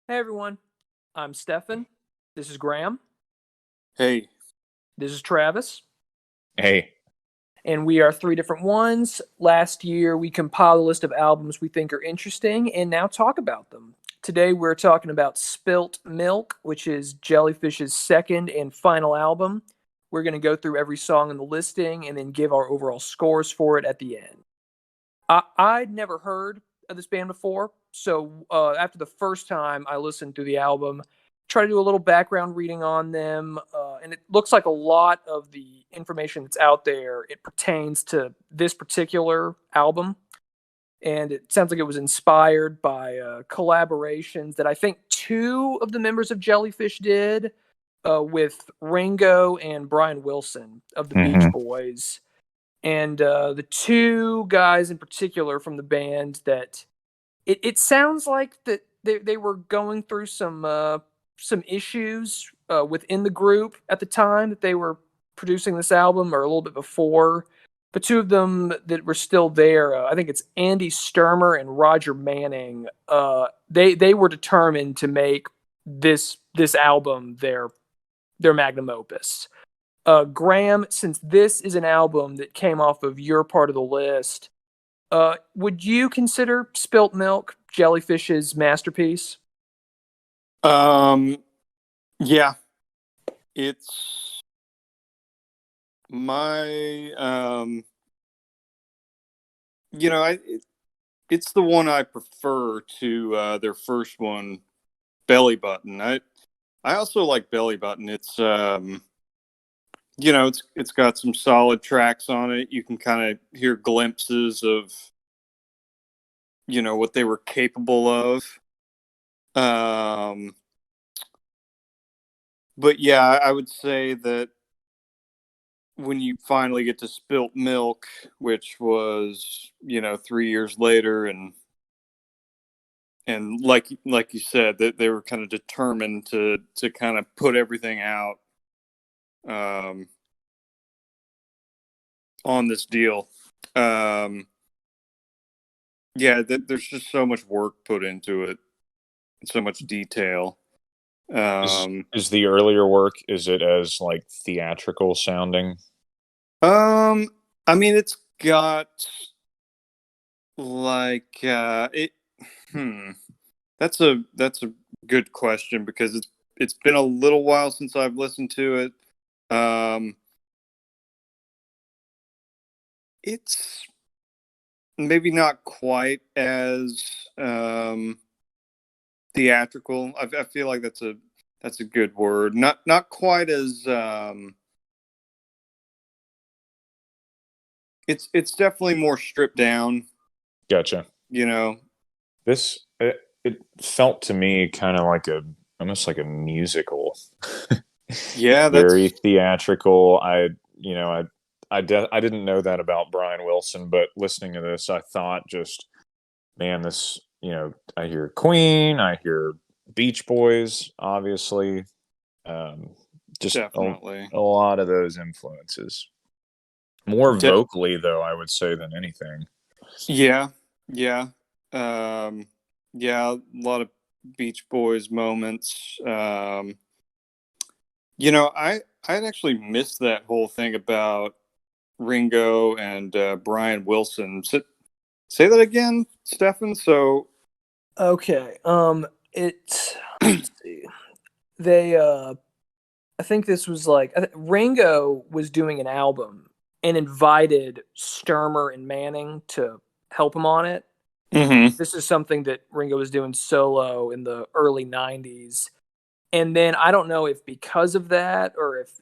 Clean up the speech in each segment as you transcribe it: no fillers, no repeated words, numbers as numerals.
Hey everyone, I'm Stefan. This is Graham. Hey, This is Travis. Hey, And we are three different ones. Last year, we compiled a list of albums we think are interesting and now talk about them. Today, we're talking about Spilt Milk, which is Jellyfish's second and final album. We're going to go through every song in the listing and then give our overall scores for it at the end. I'd never heard of this band before, so after the first time I listened through the album, try to do a little background reading on them, and it looks like a lot of the information that's out there it pertains to this particular album, and it sounds like it was inspired by collaborations that I think two of the members of Jellyfish did with Ringo and Brian Wilson of the Beach hmm Boys. And the two guys in particular from the band that it sounds like that they were going through some issues within the group at the time that they were producing this album or a little bit before. But two of them that were still there, I think it's Andy Sturmer and Roger Manning. They were determined to make this album their magnum opus. Graham, since this is an album that came off of your part of the list, would you consider Spilt Milk Jellyfish's masterpiece? um, yeah, it's my, you know, it's the one I prefer to their first one, Belly Button. I also like Belly Button. It's got some solid tracks on it. You can kind of hear glimpses of, what they were capable of. Um, but yeah, I would say that when you finally get to Spilt Milk, which was 3 years later, and like you said, that they were kind of determined to kind of put everything out um, on this deal. Um, yeah, there's just so much work put into it, so much detail. is Um, is the earlier work, is it as like theatrical sounding? um, I mean, it's got like it. Hmm. That's a good question because it's been a little while since I've listened to it. It's maybe not quite as theatrical. I feel like that's a good word. Not quite as it's definitely more stripped down. Gotcha. You know. It felt to me kind of like a almost like a musical. Yeah, Very that's theatrical. I didn't know that about Brian Wilson, but listening to this, I thought just, man, this, I hear Queen, I hear Beach Boys, obviously. Um, just definitely. a lot of those influences. More De- vocally, though, I would say, than anything. yeah, yeah. Um, yeah, a lot of Beach Boys moments. I'd actually missed that whole thing about Ringo and Brian Wilson. Say that again, Stefan. So, Okay. Let's see. They I think this was like Ringo was doing an album and invited Sturmer and Manning to help him on it. hmm This is something that Ringo was doing solo in the early 90s. And then I don't know if because of that or if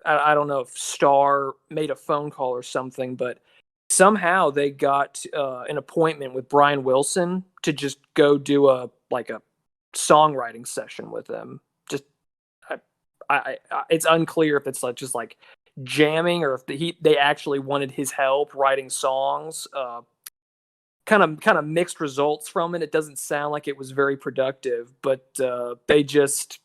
I don't know if Starr made a phone call or something, but somehow they got an appointment with Brian Wilson to just go do a songwriting session with them. Just it's unclear if it's like just like jamming or if they actually wanted his help writing songs. Kind of mixed results from it. It doesn't sound like it was very productive, but it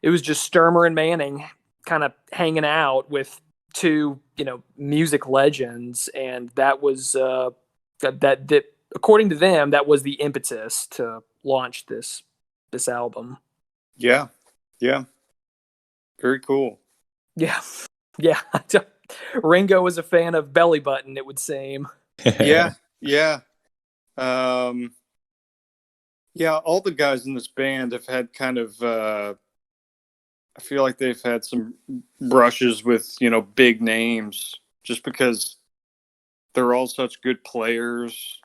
was just Sturmer and Manning kind of hanging out with two music legends, and that was that according to them that was the impetus to launched this album. Yeah. Very cool. Yeah, yeah. Ringo was a fan of Belly Button, it would seem. Yeah. Um, yeah, all the guys in this band have had kind of, I feel like they've had some brushes with, big names just because they're all such good players.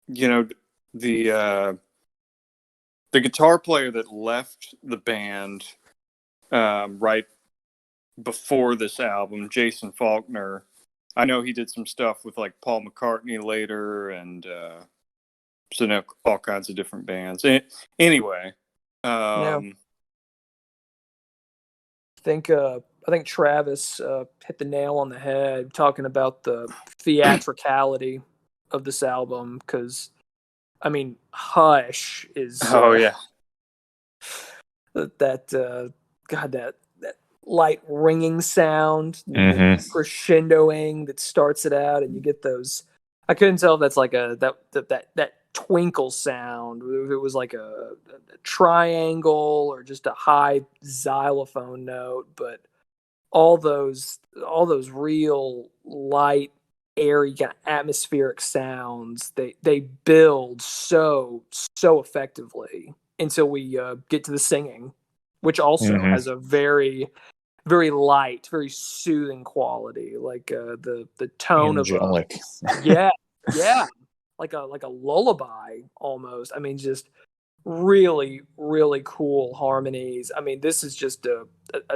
You know, the the guitar player that left the band right before this album, Jason Faulkner, I know he did some stuff with like Paul McCartney later, and so now all kinds of different bands. Anyway, Yeah, um, I think Travis hit the nail on the head talking about the theatricality of this album, because I mean, Hush is oh yeah, that light ringing sound, the hmm crescendoing that starts it out, and you get those. I couldn't tell if that's like that twinkle sound, if it was like a triangle or just a high xylophone note, but all those real light, airy, kind of atmospheric sounds, they build so effectively until we get to the singing, which also hmm has a very very light, very soothing quality, like the tone of a, Angelic. yeah, yeah, like a lullaby almost. I mean, just really really cool harmonies. I mean, this is just a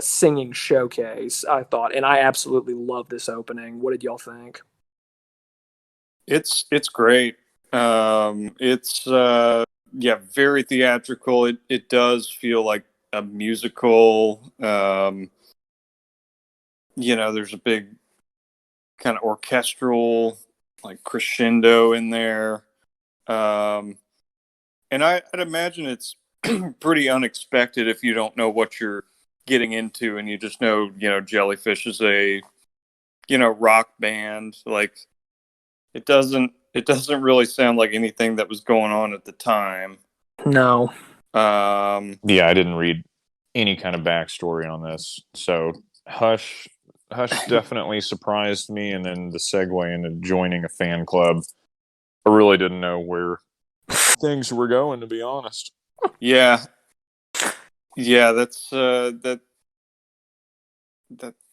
singing showcase, I thought, and I absolutely love this opening. What did y'all think? it's great. It's yeah, very theatrical. It does feel like a musical. There's a big kind of orchestral like crescendo in there. Um, and I'd imagine it's pretty unexpected if you don't know what you're getting into and you just know, Jellyfish is a, rock band. Like it doesn't really sound like anything that was going on at the time. No. Um, Yeah, I didn't read any kind of backstory on this. So Hush definitely surprised me, and then the segue into joining a fan club. I really didn't know where things were going, to be honest. yeah, yeah, that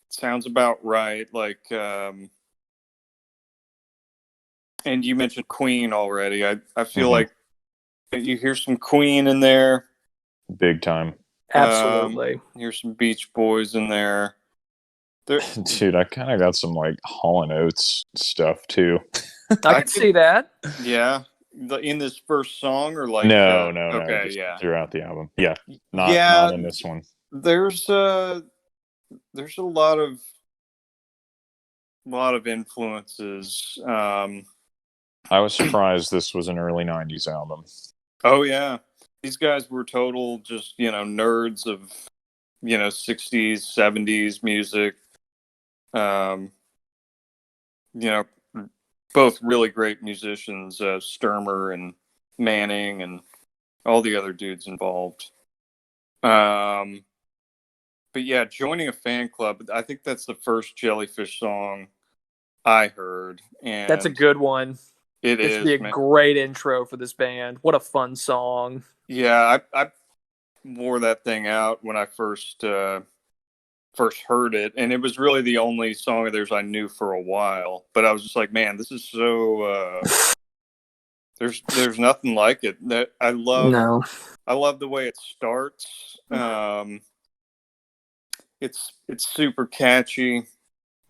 sounds about right. Like, and you mentioned Queen already. I feel hmm like you hear some Queen in there. Big time. Absolutely. Here's some Beach Boys in there. There, Dude, I kind of got some like Hall and Oates stuff too. I I could could, see that. yeah. In this first song, or like, No, okay, just yeah, throughout the album. Yeah, not yeah. in this one. There's there's a lot of influences. I was surprised this was an early '90s album. Oh yeah, these guys were total just nerds of 60s 70s music. Um, you know, both really great musicians, Sturmer and Manning and all the other dudes involved. Um, but yeah, joining a fan club, I think that's the first Jellyfish song I heard, That's a and good one. it This would be is, a man. great intro for this band. What a fun song. Yeah, I wore that thing out when I first heard it, and it was really the only song of theirs I knew for a while. But I was just like, man, this is so. There's nothing like it. That No. I love the way it starts. It's super catchy.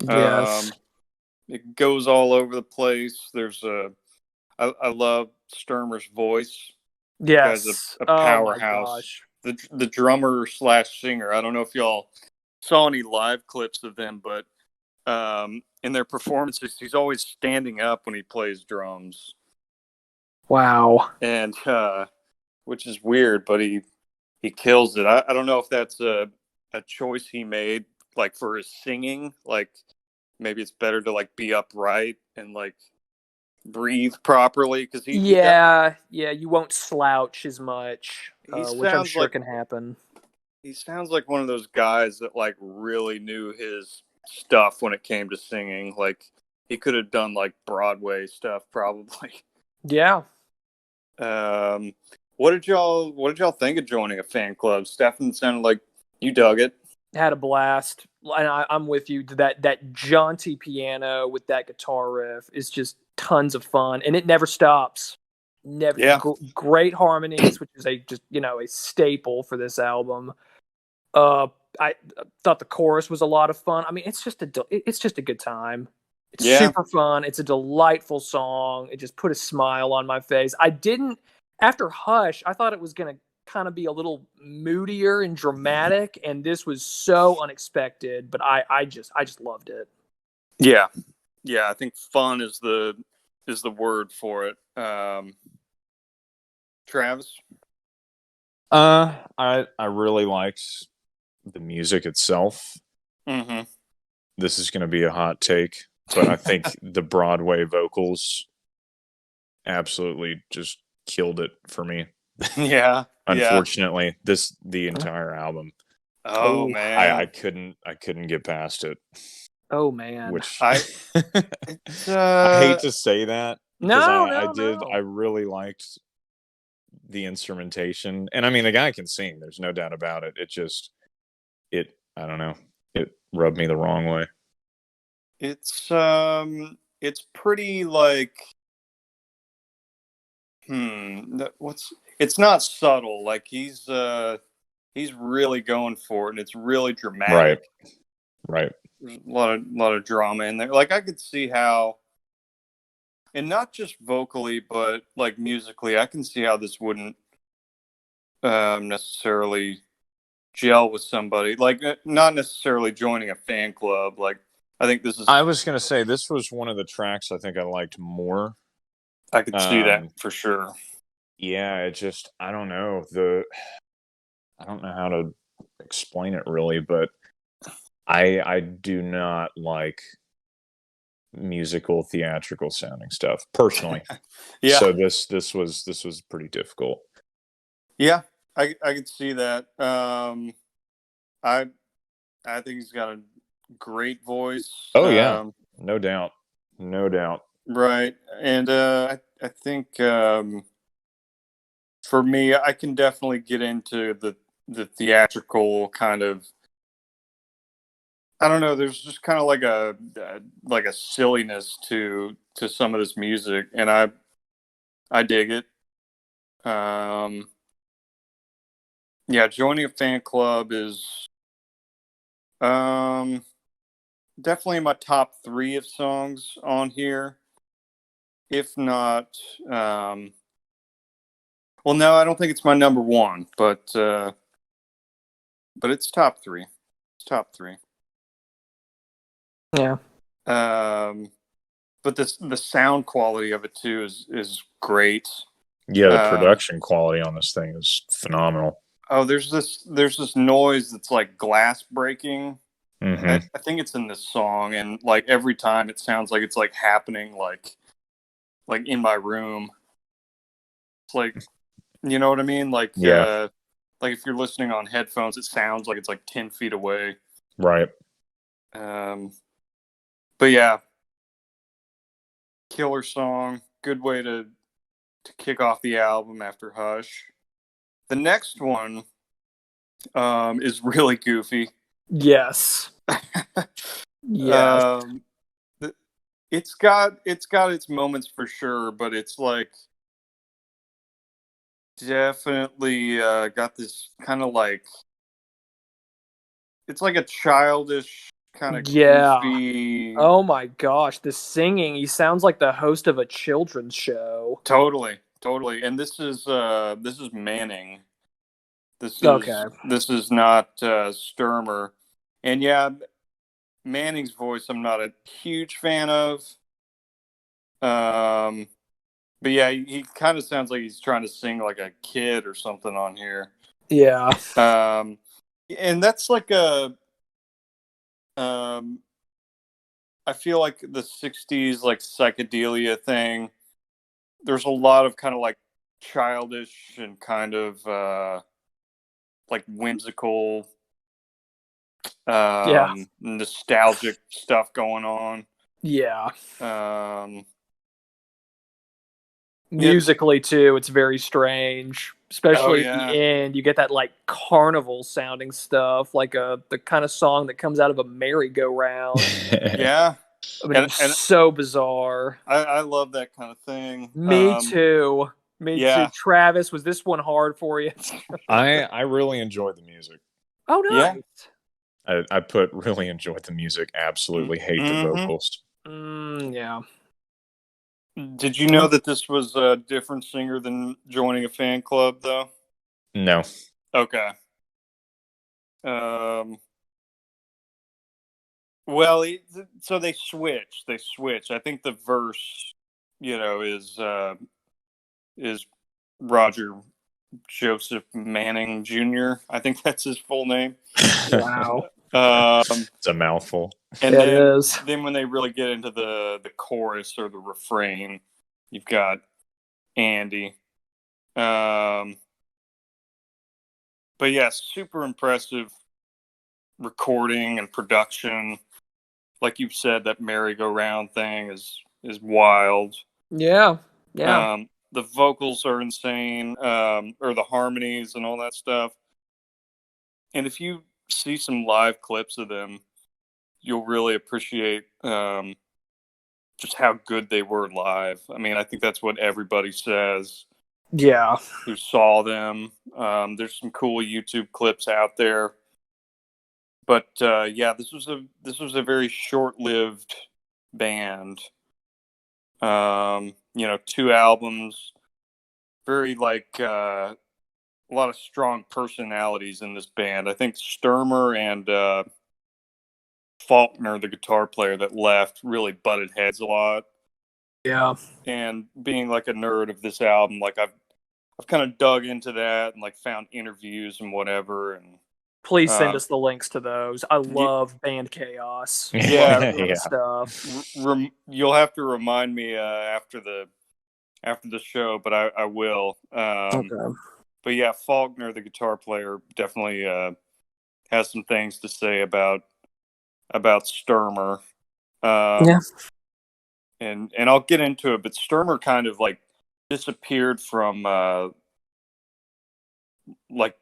Yes. It goes all over the place. I love Sturmer's voice. The guy's Yes. a Oh my powerhouse. gosh. The drummer slash singer. I don't know if y'all saw any live clips of them, but in their performances, he's always standing up when he plays drums, Wow. and which is weird, but he kills it. I don't know if that's a choice he made, like for his singing. Like maybe it's better to like be upright and like breathe properly because Yeah, you won't slouch as much, he which I'm sounds sure like can happen. he sounds like one of those guys that like really knew his stuff when it came to singing. Like he could have done like Broadway stuff probably. Yeah. Um, what did y'all think of joining a fan club? Stefan sounded like you dug it. Had a blast. And I'm with you. That jaunty piano with that guitar riff is just tons of fun, and it never stops. Never Yeah. great harmonies, which is a staple for this album. Uh, I thought the chorus was a lot of fun. I mean, it's just a good time. It's Yeah. super fun. It's a delightful song. It just put a smile on my face. I didn't after Hush. I thought it was gonna kind of be a little moodier and dramatic, and this was so unexpected. But I just loved it. Yeah. Yeah, I think fun is the word for it. Travis? I really liked the music itself. Mm-hmm. This is going to be a hot take, but I think the Broadway vocals absolutely just killed it for me. Yeah. Unfortunately, the entire album, Oh man. I couldn't get past it. Oh man. Which I I hate to say that because I No. really liked the instrumentation, and I mean the guy can sing. There's no doubt about it. I don't know. It rubbed me the wrong way. it's pretty like it's not subtle. Like he's really going for it, and it's really Right. dramatic. Right. There's a lot of drama in there. Like I could see how, and not just vocally, but like musically, I can see how this wouldn't necessarily gel with somebody. Like not necessarily joining a fan club. Like I think this is. I was gonna say this was one of the tracks I think I liked more. I could see that for sure. Yeah, it just I don't know I don't know how to explain it really, but I do not like musical theatrical sounding stuff personally. Yeah. So this was pretty difficult. Yeah, I could see that. I I think he's got a great voice. Oh yeah, no doubt, no doubt. Right, and I think for me, I can definitely get into the theatrical kind of. I don't know. There's just kind of like a silliness to some of this music, and I dig it. Um, yeah, joining a fan club is um definitely my top three of songs on here. If not, well, no, I don't think it's my number one, but it's top three. It's top three. Yeah. But the sound quality of it too is great. Yeah, the production quality on this thing is phenomenal. Oh, there's this noise that's like glass breaking. Mm-hmm. I think it's in this song, and like every time it sounds like it's like happening like in my room. It's like, you know what I mean? Yeah. Like if you're listening on headphones, it sounds like it's like 10 feet away. Right. But yeah, killer song. Good way to kick off the album after Hush. The next one is really goofy. Yes. Yes. It's got its moments for sure, but it's like definitely got this kind of like it's like a childish kind of Yeah. goofy. Oh my gosh, the singing, he sounds like the host of a children's show. Totally. And this is Manning. Okay. This is not Sturmer. And yeah, Manning's voice I'm not a huge fan of. But yeah, he kind of sounds like he's trying to sing like a kid or something on here. Yeah. And that's like a I feel like the '60s like psychedelia thing. There's a lot of kind of like childish and kind of like whimsical, Yeah. nostalgic stuff going on. Yeah. Um, yeah. Musically too, it's very strange. Oh Especially at the yeah. end, you get that like carnival sounding stuff, like the kind of song that comes out of a merry-go-round. Yeah. I mean, it was And so bizarre. I love that kind of thing. Me too. Me too. Yeah. Travis, was this one hard for you? I really enjoyed the music. Oh, Yeah. nice. I put really enjoyed the music. Absolutely hate the Mm-hmm. vocals. Yeah. Did you know that this was a different singer than joining a fan club, though? No. Okay. Well, so they switch. They switch. I think the verse, is Roger Joseph Manning Jr. I think that's his full name. Wow. It's a mouthful. And It is. then when they really get into the chorus or the refrain, you've got Andy. But yeah, super impressive recording and production. Like you've said, that merry-go-round thing is wild. Yeah. Yeah. The vocals are insane, or the harmonies and all that stuff. And if you see some live clips of them, you'll really appreciate just how good they were live. I mean, I think that's what everybody says Yeah. who saw them. There's some cool YouTube clips out there, but yeah, this was a very short-lived band. 2 albums, very like a lot of strong personalities in this band. I think Sturmer and Faulkner, the guitar player that left, really butted heads a lot. Yeah. And being like a nerd of this album, like I've kind of dug into that and like found interviews and whatever. And Please send us the links to those. I y- love Band Chaos. Yeah, Love that Yeah. stuff. you'll have to remind me after the show, but I will. Okay. But yeah, Faulkner, the guitar player, definitely has some things to say about Sturmer. Yeah. And I'll get into it, but Sturmer kind of like disappeared from like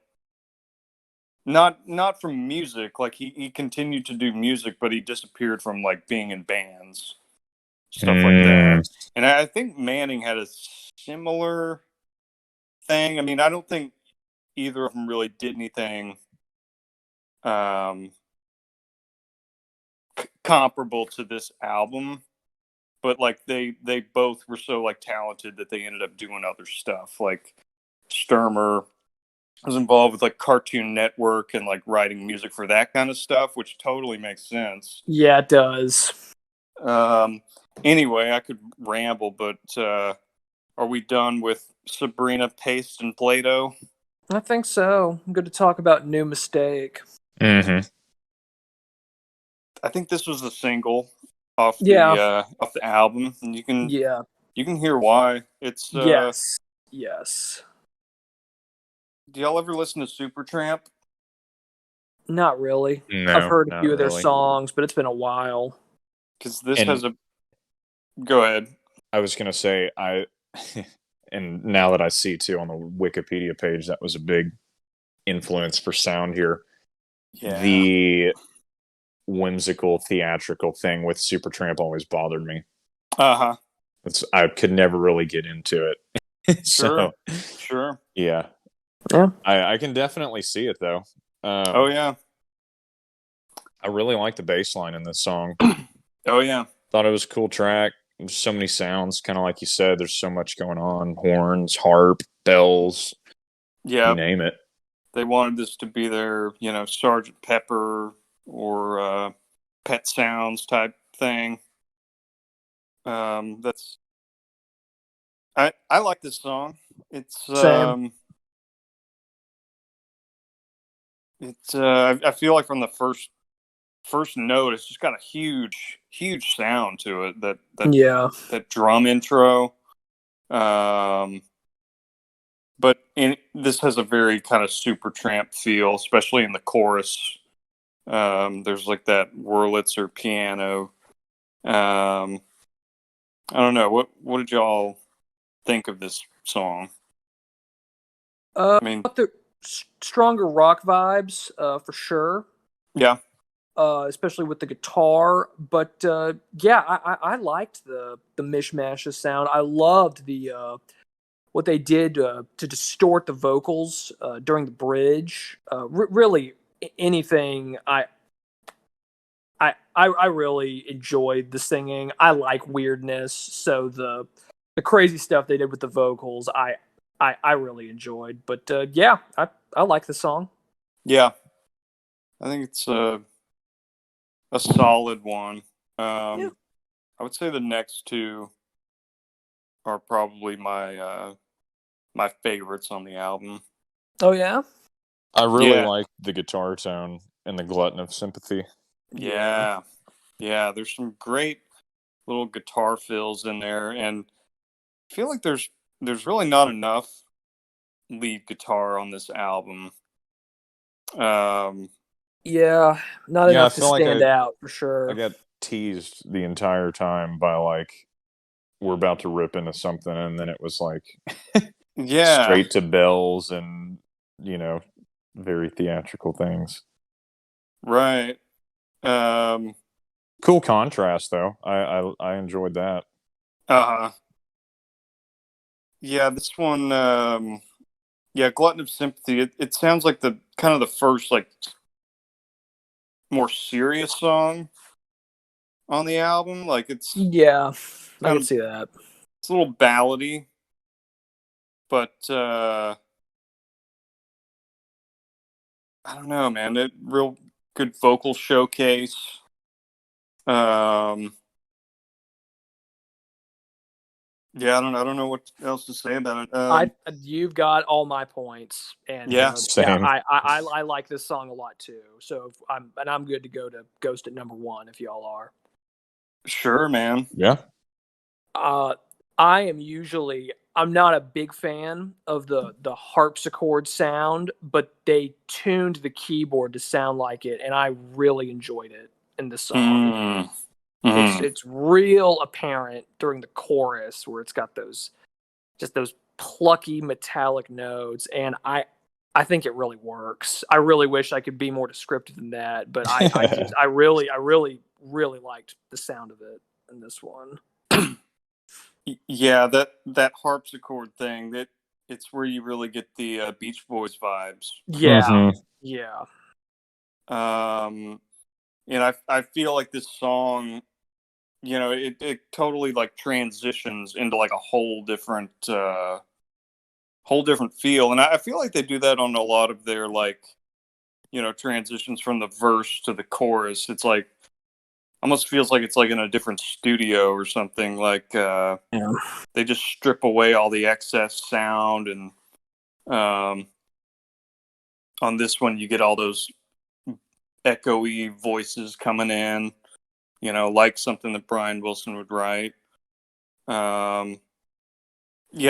not from music. Like he continued to do music, but he disappeared from like being in bands, stuff like that. And I think Manning had a similar thing. I mean, I don't think either of them really did anything comparable to this album, but like they both were so like talented that they ended up doing other stuff. Like Sturmer was involved with like Cartoon Network and like writing music for that kind of stuff, which totally makes sense. Yeah, it does. Anyway, I could ramble, but are we done with Sabrina, Paste, and Play-Doh? I think so. I'm good to talk about New Mistake. Mm-hmm. I think this was a single off Yeah. the album, and you can hear why. It's Yes. Yes. do y'all ever listen to Supertramp? Not really. No, I've heard a not few of their really. songs, but it's been a while. Because this And- has a. Go ahead. I was gonna say and now that I see too on the Wikipedia page, that was a big influence for sound here. Yeah. The whimsical theatrical thing with Supertramp always bothered me. Uh-huh. I could never really get into it. So Sure. yeah. Yeah. I can definitely see it though. Oh yeah. I really like the bass line in this song. Oh yeah. Thought it was a cool track. There's so many sounds, kind of like you said. There's so much going on: horns, harp, bells, Yeah. you name it. They wanted this to be their, Sergeant Pepper or Pet Sounds type thing. That's I like this song. It's Same. I feel like from the first first note, it's just got a huge sound to it. Yeah. That drum intro. But this has a very kind of Supertramp feel, especially in the chorus. There's like that Wurlitzer piano. I don't know. What did y'all think of this song? I mean, The stronger rock vibes, for sure. yeah, Especially with the guitar. But yeah, I liked the mishmash of sound. I loved the what they did to distort the vocals during the bridge. Really, anything I really enjoyed the singing. I like weirdness, so the crazy stuff they did with the vocals, I really enjoyed. But yeah, I like the song. yeah. I think it's a solid one. Yeah. I would say the next two are probably my favorites on the album. Oh yeah. I really Yeah. like the guitar tone and the glutton of sympathy. Yeah. Yeah, there's some great little guitar fills in there, and I feel like there's really not enough lead guitar on this album. Yeah, not Yeah, I enough to feel like stand out for I sure. got teased the entire time by like we're about to rip into something, and then it was like Yeah, straight to bells and you know very theatrical things. right. Um, Cool contrast though. I enjoyed that. uh, yeah, this one, yeah, Glutton of Sympathy. It sounds like the kind of the first like more serious song on the album. Like Yeah, I kind can of see that. it's a little ballady, but I don't know, man. It real good vocal showcase. Um, yeah, I don't know what else to say about it. You've got all my points, and Yeah, yeah, Same. I like this song a lot too. So I'm good to go to Ghost at number one if y'all are. sure, man. Yeah. Uh, I'm not a big fan of the harpsichord sound, but they tuned the keyboard to sound like it, and I really enjoyed it in the song. Mm, It's mm. it's real apparent during the chorus where it's got those plucky metallic notes, and I think it really works. I really wish I could be more descriptive than that, but I really liked the sound of it in this one. Yeah, that harpsichord thing, that it's where you really get the Beach Boys vibes. Yeah, hmm yeah, Um, and I feel like this song, it totally like transitions into like a whole different feel, and I feel like they do that on a lot of their like transitions from the verse to the chorus. It's like almost feels like it's like in a different studio or something. Like yeah. they just strip away all the excess sound, and um, on this one you get all those echoey voices coming in. Like something that Brian Wilson would write. Yeah,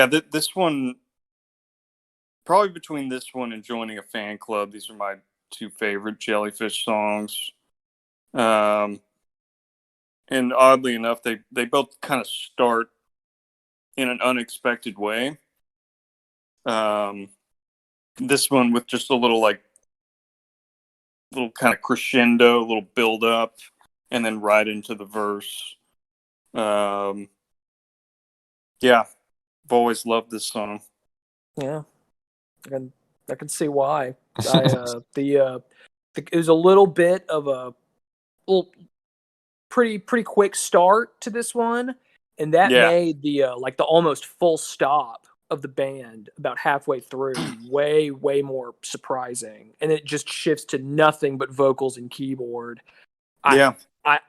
this one, probably between this one and Joining a Fan Club, these are my two favorite Jellyfish songs. Um, and oddly enough, they both kind of start in an unexpected way. Um, this one with just a little little kind of crescendo, a little build up, and then right into the verse. Yeah, I've always loved this song. Yeah, I can see why. I it was a little bit of a little pretty quick start to this one, and that Yeah, made the like the almost full stop of the band about halfway through way more surprising, and it just shifts to nothing but vocals and keyboard. I yeah, I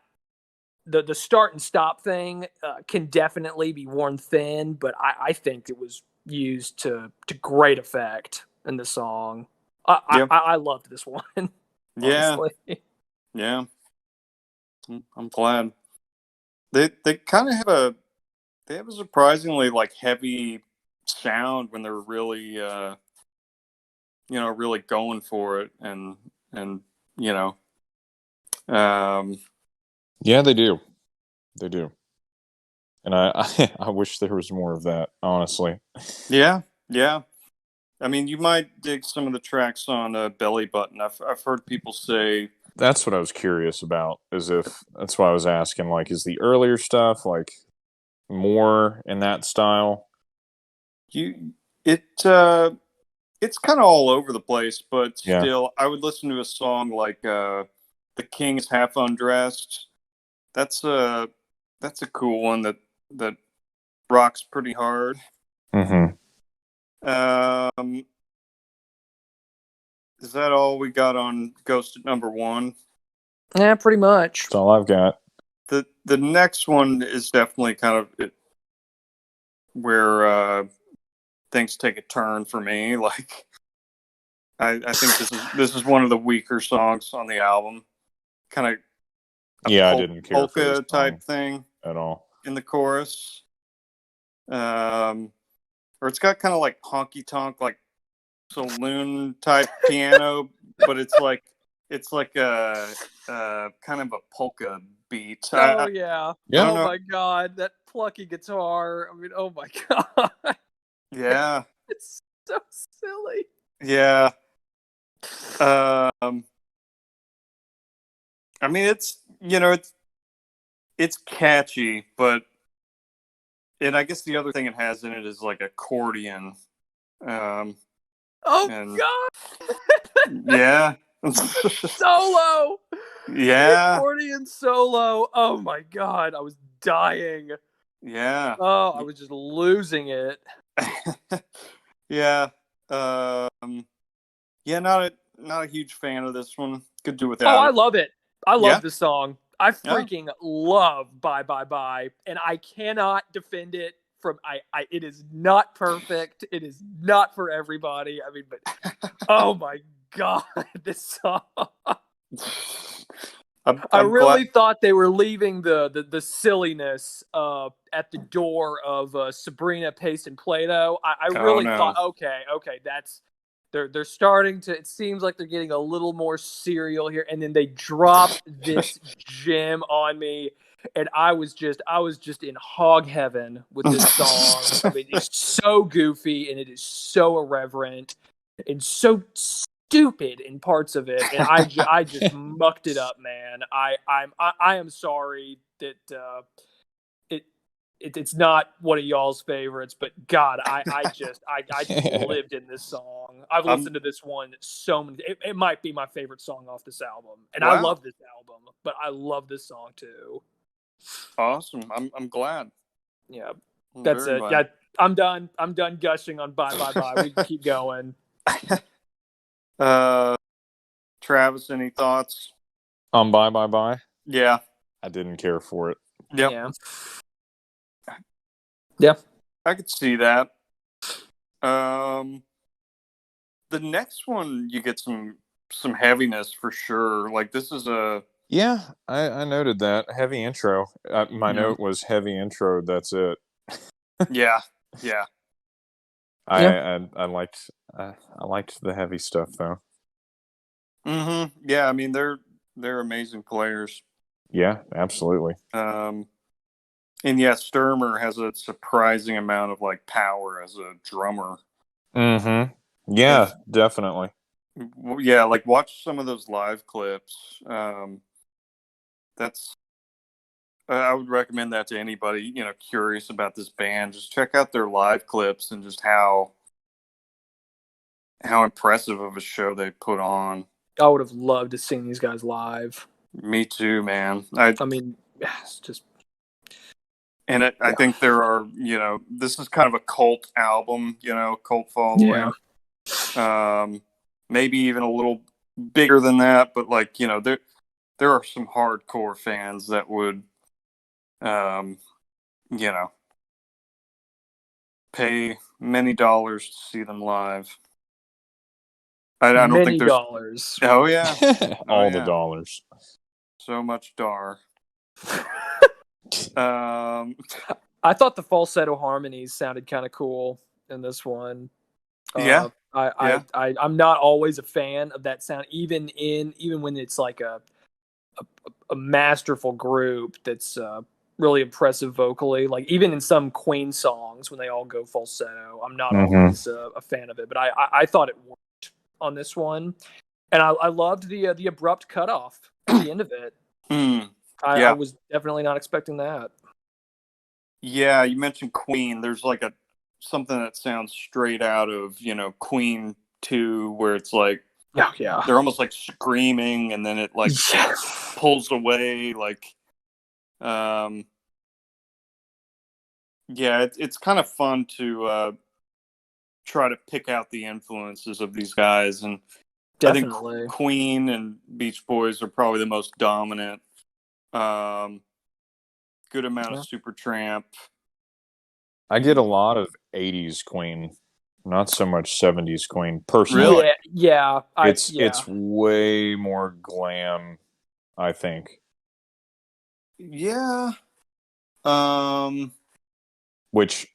the start and stop thing can definitely be worn thin, but I think it was used to great effect in the song. yeah, I loved this one, yeah, honestly. yeah. I'm glad. They kind of have a surprisingly like heavy sound when they're really really going for it, and you know um Yeah, they do. They do. And I wish there was more of that, honestly. yeah, yeah. I mean, you might dig some of the tracks on Belly Button. I've heard people say That's what I was curious about. Is if that's why I was asking. Like, is the earlier stuff like more in that style? you it's kind of all over the place, but Yeah. still, I would listen to a song like "The King is Half Undressed." That's a that's a cool one that rocks pretty hard. Mm-hmm. Um, is that all we got on Ghost at number one? Yeah, pretty much. That's all I've got. The next one is definitely kind of where things take a turn for me. Like I think this is one of the weaker songs on the album. Kind of a Yeah, I didn't care for this polka song type thing at all. in the chorus. Or it's got kind of like honky tonk, like saloon type piano, but it's like a kind of a polka beat. Oh yeah. I don't Oh know. my god, that plucky guitar. I mean, oh my god. Yeah, It's so silly. yeah. Um, I mean, it's catchy, but and I guess the other thing it has in it is like accordion. Um, Oh and god. yeah, Solo. The yeah, accordion solo. Oh my god, I was dying. yeah, Oh, I was just losing it. yeah. Um, yeah, not a huge fan of this one. Could do Oh, without I it. love it. I Yeah, love this song. I yeah. freaking love Bye Bye Bye, and I cannot defend it from I it is not perfect. It is not for everybody. I mean, but oh my god, this song. I I'm glad. really thought they were leaving the silliness at the door of Sabrina Paste and Play-Doh. I Oh really thought, no. okay, that's they're starting to. It seems like they're getting a little more serial here, and then they drop this gem on me, and I was just in hog heaven with this song. I mean, it's so goofy and it is so irreverent and so stupid in parts of it, and I just mucked it up, man. I am sorry that it, it's not one of y'all's favorites, but God, I just lived in this song. I've I'm listened to this one so many. It might be my favorite song off this album, and I wow. love this album, but I love this song too. Awesome. I'm glad. Yeah, I'm that's very it. Yeah, glad. I'm done. I'm done gushing on Bye Bye Bye. We can keep going. uh, Travis, any thoughts? Bye Bye Bye. Yeah. I didn't care for it. Yep. Yeah. Yeah. I could see that. Um, the next one you get some heaviness for sure. Like this is a Yeah, I noted that heavy intro. My yeah note was heavy intro. That's it. yeah yeah I liked I liked the heavy stuff though. yeah. I mean they're amazing players. Yeah, absolutely. And yeah, Sturmer has a surprising amount of like power as a drummer. Mm-hmm. Yeah, If definitely. yeah, like watch some of those live clips. That's I would recommend that to anybody curious about this band. Just check out their live clips and just how impressive of a show they put on. I would have loved to seen these guys live. Me too, man. I mean, it's just I yeah, think there are this is kind of a cult album, cult yeah. following. Maybe even a little bigger than that, but like there are some hardcore fans that would um, you know pay many dollars to see them live. I don't think Many there's dollars. oh yeah oh All the yeah dollars. so much dar. Um, I thought the falsetto harmonies sounded kind of cool in this one. yeah, yeah. I'm not always a fan of that sound, even when it's like a masterful group that's really impressive vocally. Like even in some Queen songs when they all go falsetto, I'm not always a fan of it. But I thought it worked on this one, and I loved the abrupt cutoff at the end of it. Mm, I yeah, was definitely not expecting that. yeah. You mentioned Queen. There's like something that sounds straight out of Queen 2, where it's like Yeah, yeah, they're almost like screaming, and then it like yeah. pulls away. Like, yeah, it's kind of fun to try to pick out the influences of these guys, and I think Definitely. Queen and Beach Boys are probably the most dominant. Um, Good amount of Yeah. Supertramp. I get a lot of '80s Queen, not so much '70s Queen. Personally, Really? Yeah, it's way more glam, I think. Yeah. Um. Which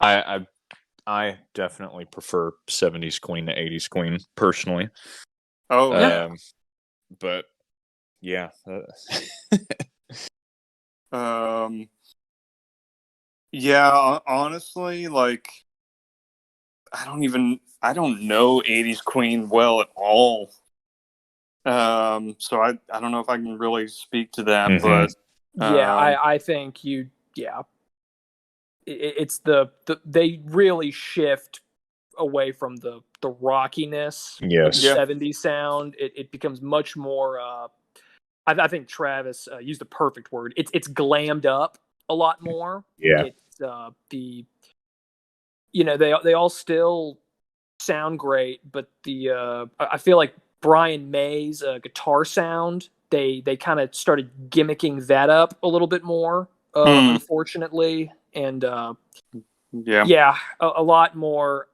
I definitely prefer '70s Queen to '80s Queen personally. Oh yeah. But yeah, Um. Yeah. Honestly, like I don't know '80s Queen well at all. So I don't know if I can really speak to that, but yeah. um. I think you. Yeah, it's they really shift away from the rockiness of the yes, Yeah. '70s sound. It becomes much more. I think Travis used the perfect word. It's glammed up a lot more. yeah, It's they all still sound great, but I feel like Brian May's guitar sound they kind of started gimmicking that up a little bit more, Hmm. unfortunately, and Yeah. yeah, a lot more.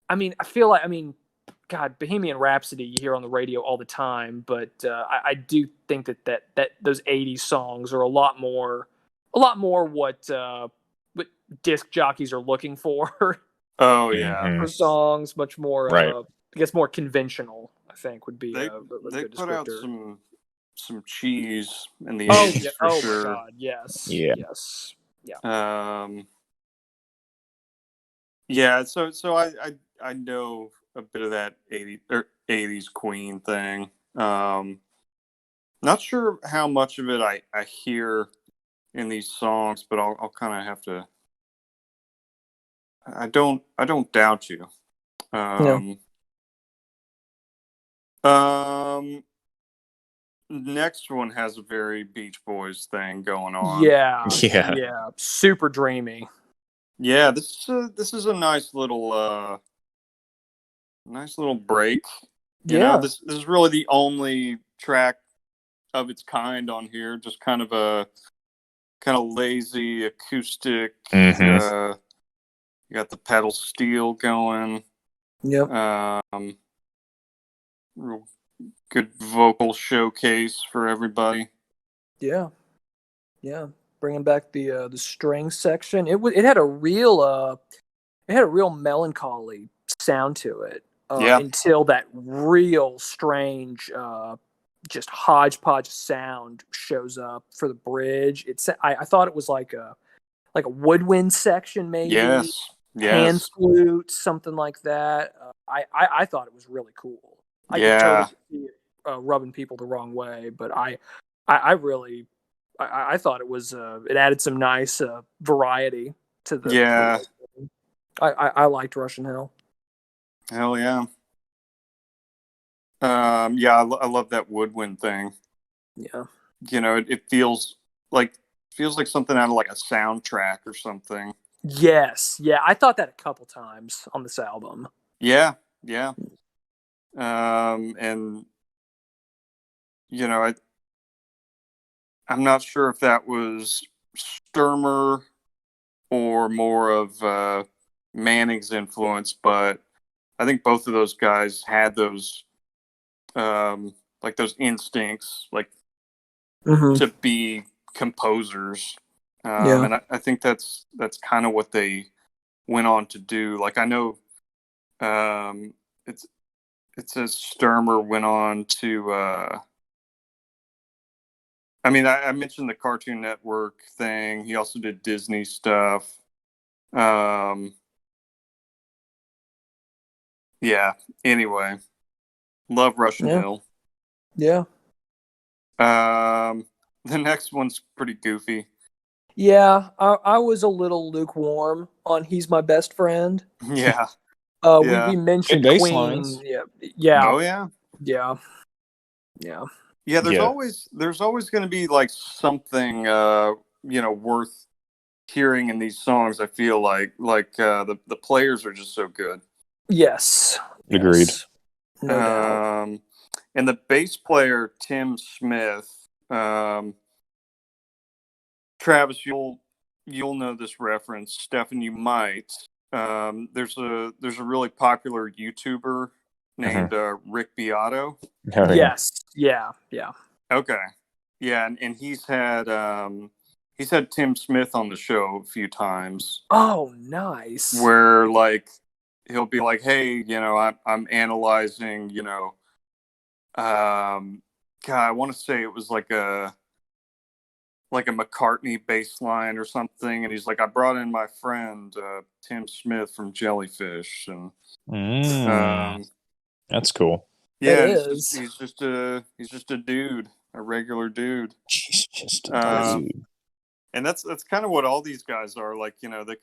I mean, God, Bohemian Rhapsody you hear on the radio all the time, but I do think that those '80s songs are a lot more what disc jockeys are looking for Oh yeah. for songs, much more right. I guess more conventional. I think would be They a they good put out descriptor. some cheese in the Oh '80s yeah! for Oh my sure. God! Yes, Yeah, yes, yeah, Um. Yeah. So I know a bit of that '80s Queen thing. Not sure how much of it I hear in these songs, but I'll kind of have to. I don't doubt you. yeah, Um. Um. Next one has a very Beach Boys thing going on. yeah, yeah, yeah. Super dreamy. Yeah, this is a nice little break. Yeah, This is really the only track of its kind on here. Just kind of lazy acoustic. hmm You got the pedal steel going. yep, Um, Real good vocal showcase for everybody. yeah, yeah. Bringing back the string section. It had a real melancholy sound to it Yeah, until that real strange just hodgepodge sound shows up for the bridge. I thought it was like a woodwind section, maybe yes, pan yes, flute, something like that. I thought it was really cool. I could totally yeah, see it rubbing people the wrong way, but I really I thought it was it added some nice variety to the yeah. whole thing. I liked Russian Hill. Hell yeah. Yeah, I love that woodwind thing. Yeah. It feels like something out of like a soundtrack or something. Yes. Yeah. I thought that a couple times on this album. Yeah, yeah. And I'm not sure if that was Sturmer or more of Manning's influence, but I think both of those guys had those like those instincts, like Mm-hmm. to be composers. Yeah. And I think that's kind of what they went on to do. Like I know, it's it says Sturmer went on to. I mean, I mentioned the Cartoon Network thing. He also did Disney stuff. Um, yeah. Anyway, love Russian Yeah. Hill. Yeah. The next one's pretty goofy. Yeah. I was a little lukewarm on He's My Best Friend. Yeah. We Yeah. Good mentioned bass Queen. lines. Yeah. Yeah. Oh yeah. Yeah. Yeah. Yeah. Yeah. There's always going to be like something worth hearing in these songs. I feel like the players are just so good. Yes. Agreed. Yes. No doubt. And the bass player Tim Smith, Travis, you'll know this reference. Stefan, you might. There's a really popular YouTuber named Rick Beato. Oh, yeah. Yes. Yeah. Yeah. Okay, yeah, and he's had Tim Smith on the show a few times, Oh, nice. where like he'll be like, hey, I'm analyzing, God, I want to say it was like a McCartney bass line or something, and he's like, I brought in my friend Tim Smith from Jellyfish, and That's cool. It yeah, is. he's just a dude, a regular dude, She's just a um, dude. and that's kind of what all these guys are like. They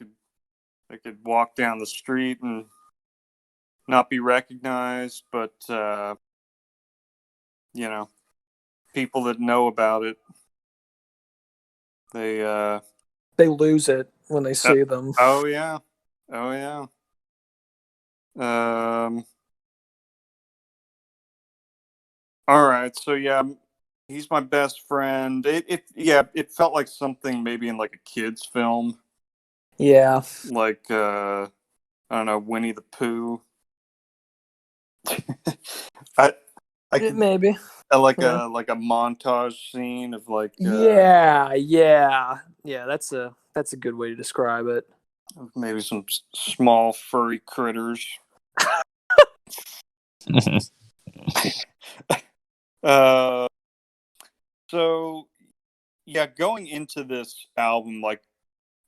could walk down the street and not be recognized, but people that know about it, they They lose it when they see them. oh yeah, oh yeah. All right, so yeah, he's my best friend. It felt like something maybe in like a kids film, Yeah. like I don't know, Winnie the Pooh. I I could Maybe. like Yeah. a montage scene of like Yeah. Yeah. Yeah. That's a good way to describe it. maybe some small furry critters. Uh, so yeah, going into this album, like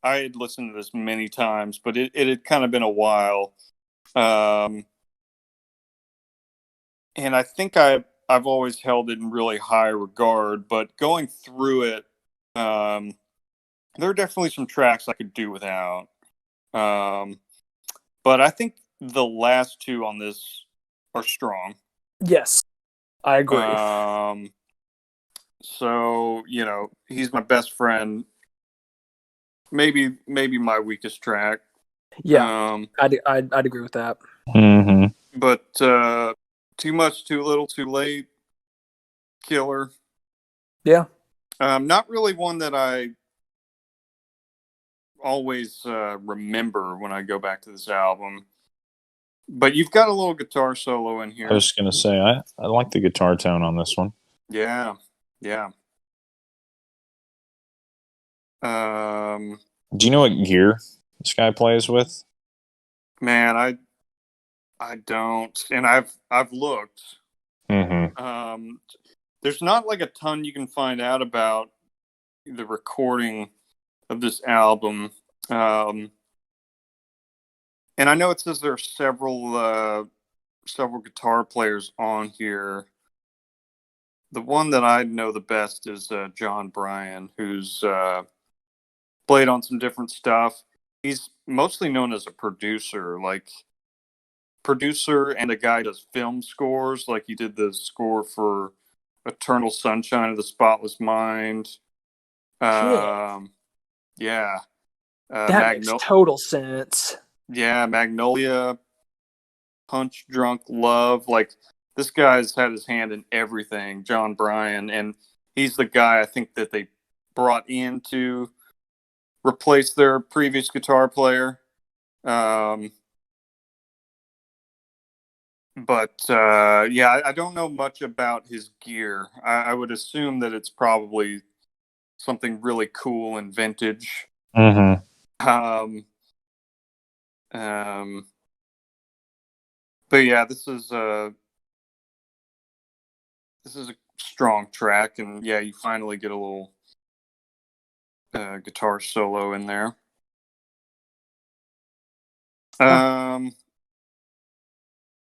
I had listened to this many times, but it had kind of been a while. Um, and I think I've always held it in really high regard, but going through it, there are definitely some tracks I could do without. Um, but I think the last two on this are strong. Yes. I agree. So he's my best friend. Maybe my weakest track. Yeah. I'd agree with that. But too much, too little, too late. Killer. Yeah. Not really one that I always remember when I go back to this album. But you've got a little guitar solo in here. I was going to say, I like the guitar tone on this one. Yeah. Yeah. Do you know what gear this guy plays with? Man, I don't, and I've looked. There's not like a ton you can find out about the recording of this album. And I know it says there are several guitar players on here. The one that I know the best is John Bryan, who's played on some different stuff. He's mostly known as a producer and a guy who does film scores. Like he did the score for Eternal Sunshine of the Spotless Mind. Yeah. That makes total sense. Yeah, Magnolia, Punch Drunk Love. Like this guy's had his hand in everything, John Bryan, and he's the guy I think that they brought in to replace their previous guitar player. But I don't know much about his gear. I would assume that it's probably something really cool and vintage. Mm-hmm. But yeah, this is a strong track, and yeah, you finally get a little guitar solo in there. I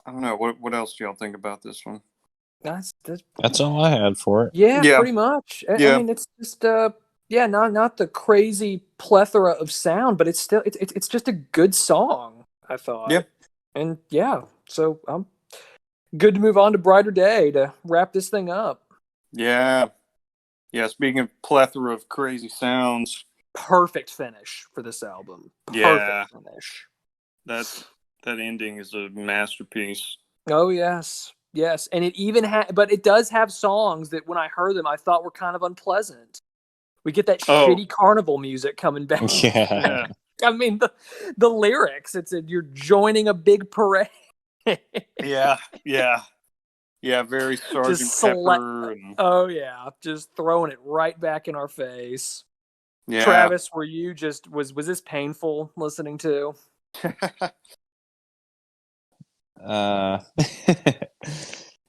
don't know. What else do y'all think about this one? That's all I had for it. Yeah, Yeah. pretty much. I Yeah. mean, it's just yeah, not the crazy plethora of sound, but it's still it's just a good song, I thought. Yeah. And yeah, so I'm good to move on to Brighter Day to wrap this thing up. Yeah. Yeah. Speaking of plethora of crazy sounds, Perfect finish for this album. Perfect yeah, finish. that ending is a masterpiece. Oh yes. Yes, and it even but it does have songs that when I heard them I thought were kind of unpleasant. We get that shitty carnival music coming back. Yeah. I mean the lyrics. It's you're joining a big parade. Yeah. Very Sergeant Just Pepper. Oh yeah, just throwing it right back in our face. Yeah. Travis, were you just was this painful listening to?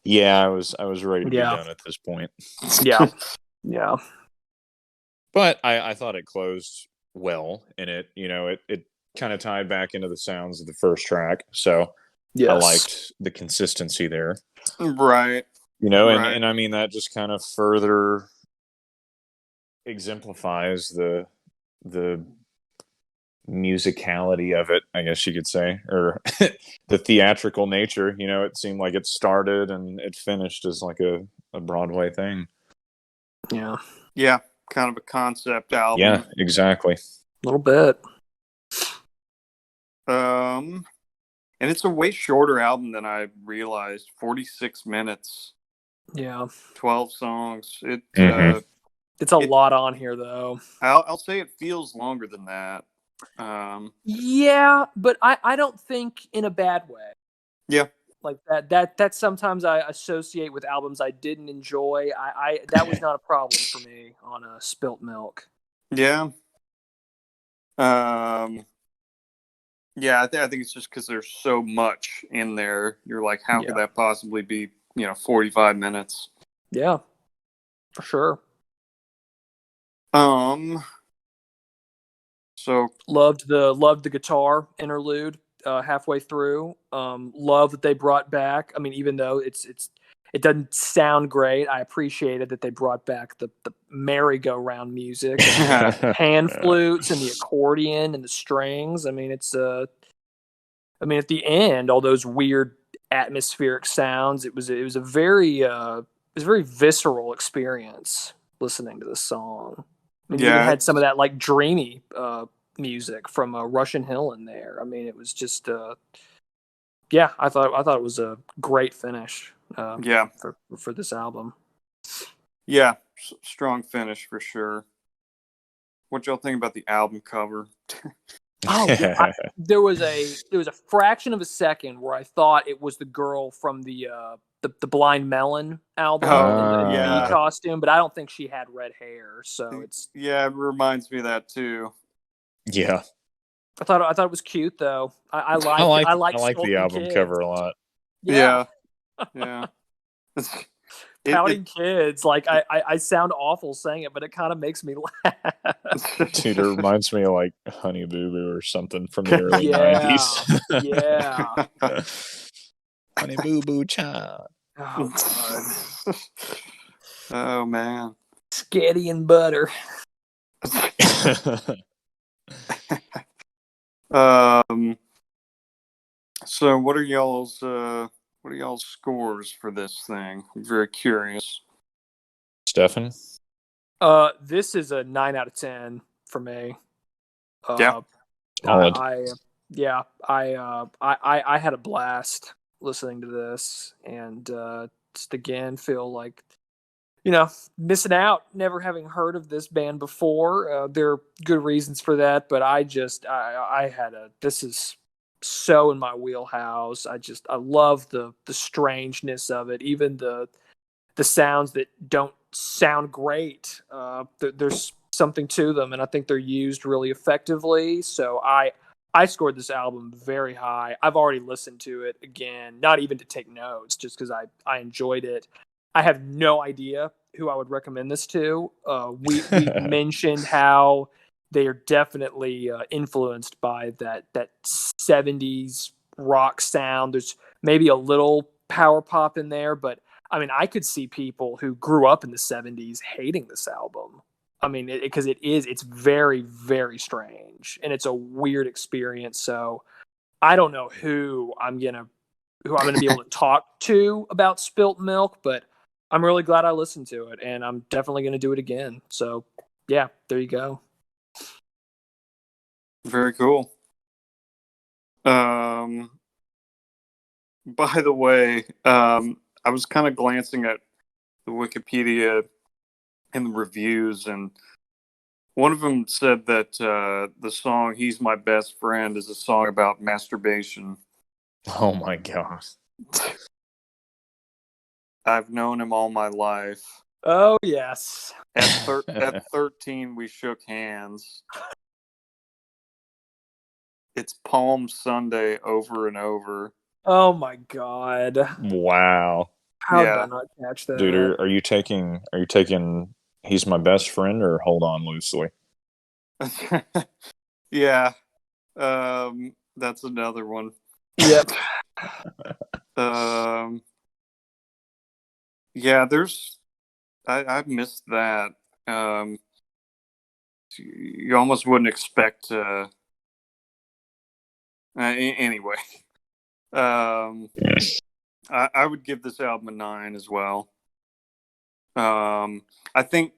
Yeah, I was ready to be done at this point. Yeah. Yeah. But I thought it closed well, and it kind of tied back into the sounds of the first track. So Yes. I liked the consistency there. Right. Right. And I mean that just kind of further exemplifies the musicality of it, I guess you could say, or the theatrical nature. It seemed like it started and it finished as like a Broadway thing. Yeah. Yeah, kind of a concept album. Yeah, exactly. A little bit. And it's a way shorter album than I realized. 46 minutes. Yeah. 12 songs. It's a lot on here, though. I'll say it feels longer than that. Yeah, but I don't think in a bad way. Yeah. Like that sometimes I associate with albums I didn't enjoy. I that was not a problem for me on a Spilt Milk. Yeah. Yeah, I think it's just because there's so much in there. You're like, how could that possibly be, 45 minutes? Yeah, for sure. So loved the guitar interlude halfway through. Love that they brought back. I mean, even though it doesn't sound great, I appreciated that they brought back the merry-go-round music, and the pan flutes and the accordion and the strings. I mean, at the end, all those weird atmospheric sounds. It was a very visceral experience listening to this song. I mean, you even had some of that like dreamy music from Russian Hill in there. I mean, it was just I thought it was a great finish. For this album. Yeah, strong finish for sure. What y'all think about the album cover? Oh, yeah, there was a fraction of a second where I thought it was the girl from the Blind Melon album in the bee costume, but I don't think she had red hair. So it's it reminds me of that too. Yeah, I thought it was cute though. I like the album kids. cover a lot. Yeah. Pouting kids, like I sound awful saying it, but it kind of makes me laugh. Dude, it reminds me of like Honey Boo Boo or something from the early 90s. Yeah. Honey Boo Boo Child. Oh God. Oh man. Sketty and butter. So what are y'all's scores for this thing? I'm very curious. Stefan? This is a 9 out of 10 for me. Solid. I had a blast listening to this, and just again feel like missing out, never having heard of this band before. There are good reasons for that, but this is so in my wheelhouse. I love the strangeness of it, even the sounds that don't sound great. There's something to them, and I think they're used really effectively. So I scored this album very high. I've already listened to it again, not even to take notes, just because I enjoyed it. I have no idea who I would recommend this to. We've mentioned how they are definitely influenced by that 70s rock sound. There's maybe a little power pop in there, but I mean, I could see people who grew up in the 70s hating this album. I mean, because it's very, very strange and it's a weird experience. So I don't know who I'm gonna be able to talk to about Spilt Milk, but I'm really glad I listened to it, and I'm definitely gonna do it again. So yeah, there you go. Very cool. By the way, I was kind of glancing at the Wikipedia and the reviews, and one of them said that the song "He's My Best Friend" is a song about masturbation. Oh my gosh. I've known him all my life. Oh yes. At 13, we shook hands. It's Palm Sunday over and over. Oh my god. Wow. How did I Yeah. not catch that? Dude, are you taking He's My Best Friend or Hold On Loosely? Yeah. That's another one. Yep. Yeah, I missed that. You almost wouldn't expect anyway. I would give this album a 9 as well. I think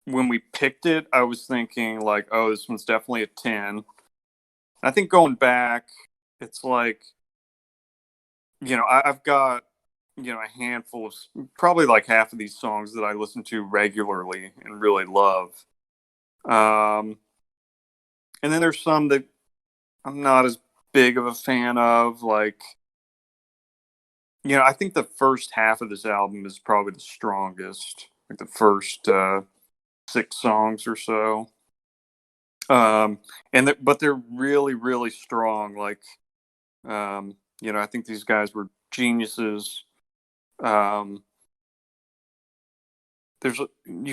when we picked it, I was thinking like, oh, this one's definitely a 10. I think going back, it's like, I've got, a handful of, probably like half of these songs that I listen to regularly and really love. And then there's some that I'm not as big of a fan of. Like, I think the first half of this album is probably the strongest. Like the first 6 songs or so. But they're really, really strong. Like, I think these guys were geniuses. You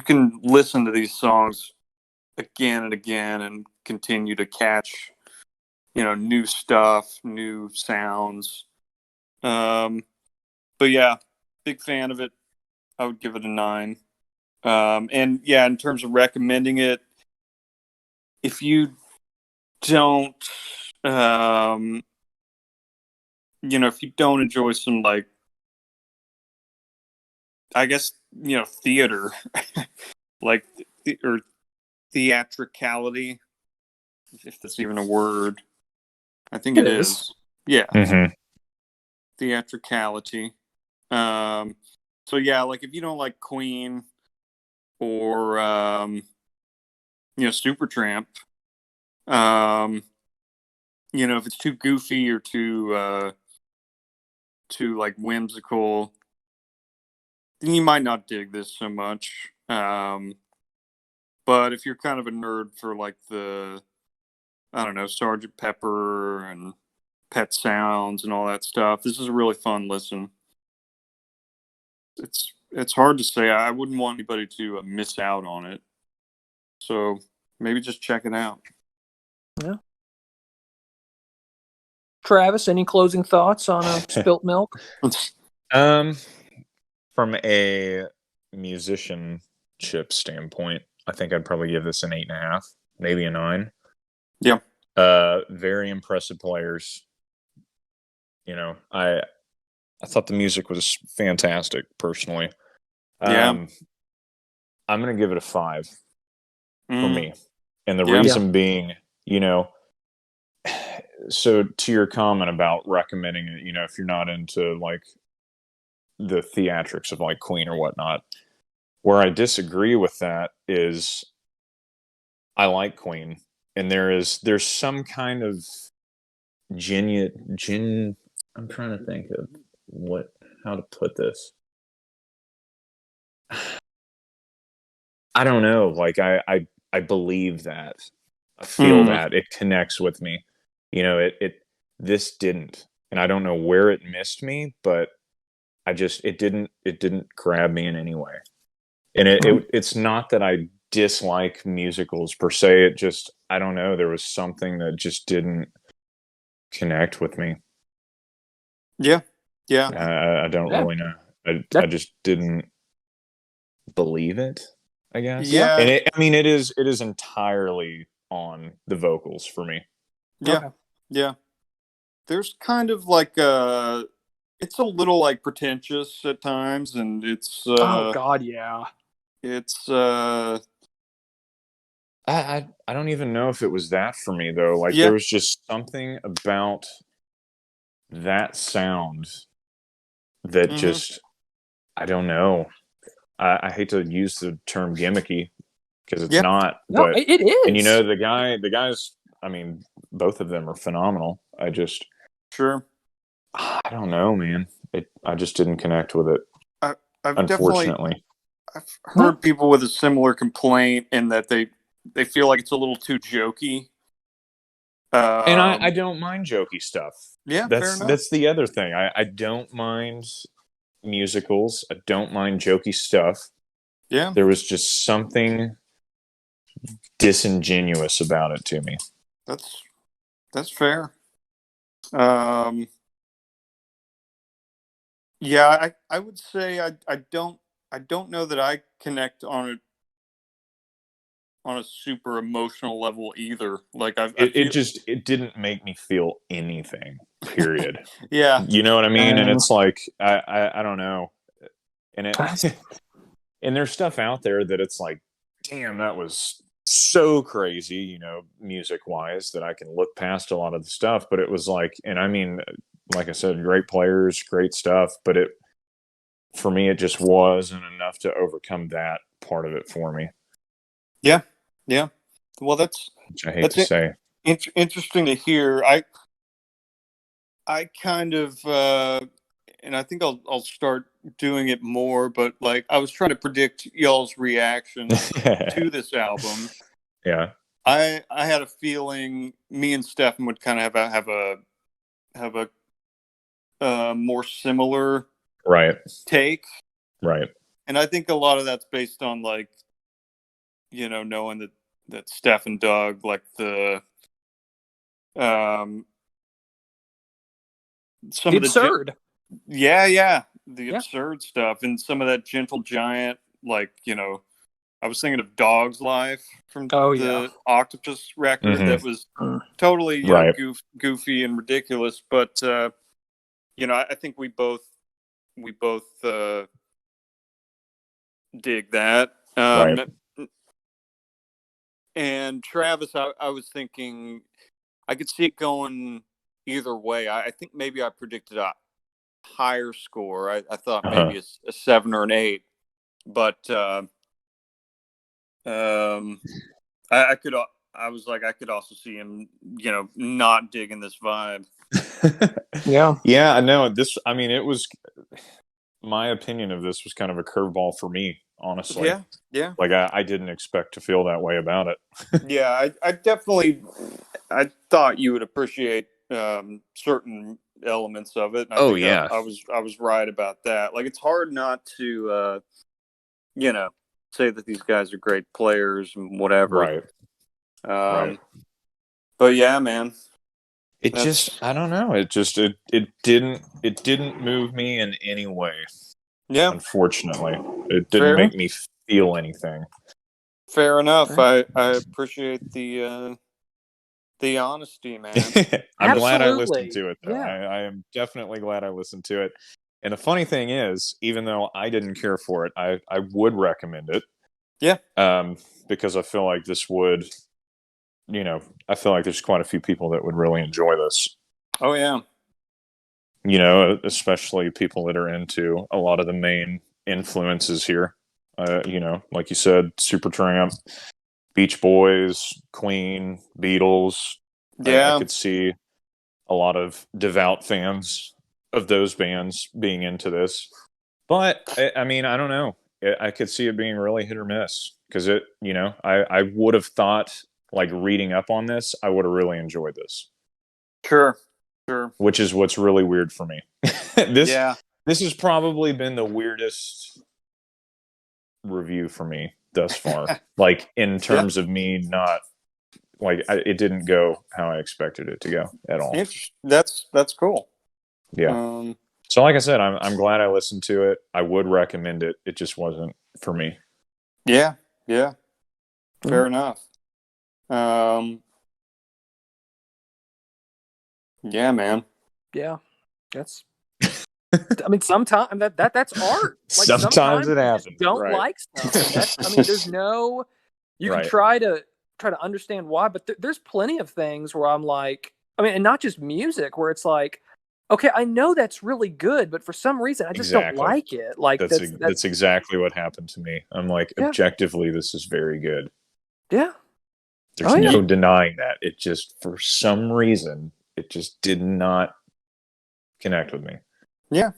can listen to these songs again and again and continue to catch, new stuff, new sounds. But yeah, big fan of it. I would give it a 9. And yeah, in terms of recommending it, if you don't, if you don't enjoy some, like, I guess, theater, like, or theatricality, if that's even a word. I think it is. Yeah. Mm-hmm. Theatricality. So yeah, like if you don't like Queen or Supertramp, if it's too goofy or too like whimsical, then you might not dig this so much. But if you're kind of a nerd for like the, I don't know, Sergeant Pepper and Pet Sounds and all that stuff, this is a really fun listen. It's hard to say. I wouldn't want anybody to miss out on it. So maybe just check it out. Yeah. Travis, any closing thoughts on Spilt Milk? From a musicianship standpoint, I think I'd probably give this an 8.5, maybe a 9. Yeah. Very impressive players. I thought the music was fantastic, personally. Yeah. I'm going to give it a 5 for me. And the Yeah. reason being, so to your comment about recommending it, if you're not into like the theatrics of like Queen or whatnot, where I disagree with that is I like Queen, and there's some kind of I'm trying to think of how to put this. I don't know. Like I believe that. I feel Mm. that it connects with me. This didn't. And I don't know where it missed me, but it didn't grab me in any way. And it's not that I dislike musicals per se. It just, I don't know, there was something that just didn't connect with me. Yeah. Yeah. I don't Yeah. really know. I That, just didn't believe it, I guess. yeah. And Yeah. it is entirely on the vocals for me. Yeah. Okay. Yeah. There's kind of like it's a little like pretentious at times, and Oh God, yeah. it's I don't even know if it was that for me though. Like yeah. there was just something about that sound that Mm-hmm. just, I don't know. I hate to use the term gimmicky because it's Yeah. not, No, but it and is. the guys, I mean, both of them are phenomenal. Sure. I don't know, man. I just didn't connect with it, I I've definitely unfortunately. I've No. heard people with a similar complaint in that they feel like it's a little too jokey. And I Um. don't mind jokey stuff. Yeah. Fair enough. That's the other thing. I don't mind musicals. I don't mind jokey stuff. Yeah. There was just something disingenuous about it to me. That's fair. Um. Yeah. I would say I don't know that I connect on a super emotional level either. Like I feel It didn't make me feel anything. Period. yeah. You know what I mean? And Um, it's like I don't know. And it that's- and there's stuff out there that it's like, damn, that was so crazy, music wise, that I can look past a lot of the stuff. But it was like, and I mean, like I said, great players, great stuff. But for me, it just wasn't enough to overcome that part of it for me, Yeah. Yeah. Well, which I hate that's to say. interesting to hear. I kind of and I think I'll start doing it more, but like I was trying to predict y'all's reactions to this album. Yeah. I had a feeling me and Stefan would kind of have a more similar Right. take, Right. and I think a lot of that's based on like knowing that Steph and Doug like the um some the of the absurd. yeah the Yeah. absurd stuff and some of that Gentle Giant, like I was thinking of Dog's Life from Oh yeah. the Octopus record Hmm. that was Mm. totally Right. goofy and ridiculous, but I think we both dig that. Right. And Travis, I was thinking I could see it going either way. I think maybe I predicted a higher score. I thought maybe Uh-huh. a 7 or an 8, but um, I could. I was like, I could also see him, not digging this vibe. Yeah. Yeah, I know this. I mean, it was my opinion of this was kind of a curveball for me, honestly. Yeah, yeah, Like I didn't expect to feel that way about it. yeah. I definitely, I thought you would appreciate certain elements of it, and I Oh think yeah. I was right about that. Like, it's hard not to, you know, say that these guys are great players and whatever. Right. Right. Um, but yeah, man, It just, that's I don't know. It didn't move me in any way. yeah, Unfortunately, it didn't fair make me feel anything. fair enough. Fair. I appreciate the honesty, man. I'm glad I listened Absolutely. to it though. Yeah. I am definitely glad I listened to it. And the funny thing is, even though I didn't care for it, I would recommend it. Yeah. Because I feel like this would, I feel like there's quite a few people that would really enjoy this. Oh yeah. Especially people that are into a lot of the main influences here. Like you said, Supertramp, Beach Boys, Queen, Beatles. I Yeah. could see a lot of devout fans of those bands being into this. But I mean, I don't know. I could see it being really hit or miss. because I would have thought, like, reading up on this, I would have really enjoyed this. Sure. Which is what's really weird for me. This Yeah. this has probably been the weirdest review for me thus far. Like, in terms of me not, like, it didn't go how I expected it to go at all. That's cool. Yeah. So, like I said, I'm glad I listened to it. I would recommend it. It just wasn't for me. Yeah. Fair enough. Yeah, man. Yeah, that's. I mean, sometimes that's art. Like, Sometimes it you happens. just don't Right. like stuff. And that's. I mean, there's no. You can Right. try to understand why, but there's plenty of things where I'm like, I mean, and not just music, where it's like, okay, I know that's really good, but for some reason, I just don't like it. Like, that's exactly what happened to me. I'm like, objectively, this is very good. Yeah. There's no denying that. It just, for some reason, it just did not connect with me. Yeah.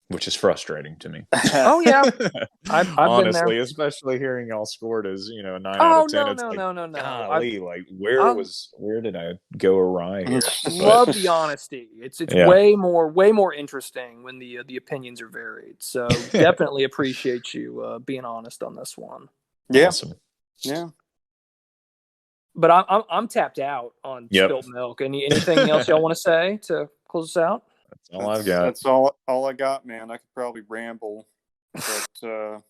Which is frustrating to me. Oh yeah, I've honestly, been there. Especially hearing y'all scored as 9 out of 10. No. Golly, like, where did I go awry here? Love the honesty. It's way more interesting when the opinions are varied. So definitely appreciate you being honest on this one. Yeah. Awesome. Yeah. But I'm tapped out on Spilt Milk. Anything else y'all want to say to close us out? That's all I've got. That's all I got, man. I could probably ramble, but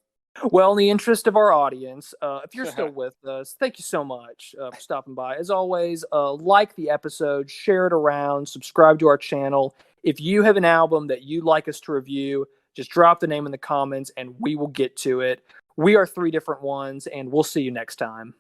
well, in the interest of our audience, if you're still with us, thank you so much for stopping by. As always, like the episode, share it around, subscribe to our channel. If you have an album that you'd like us to review, just drop the name in the comments and we will get to it. We are 3 different ones, and we'll see you next time.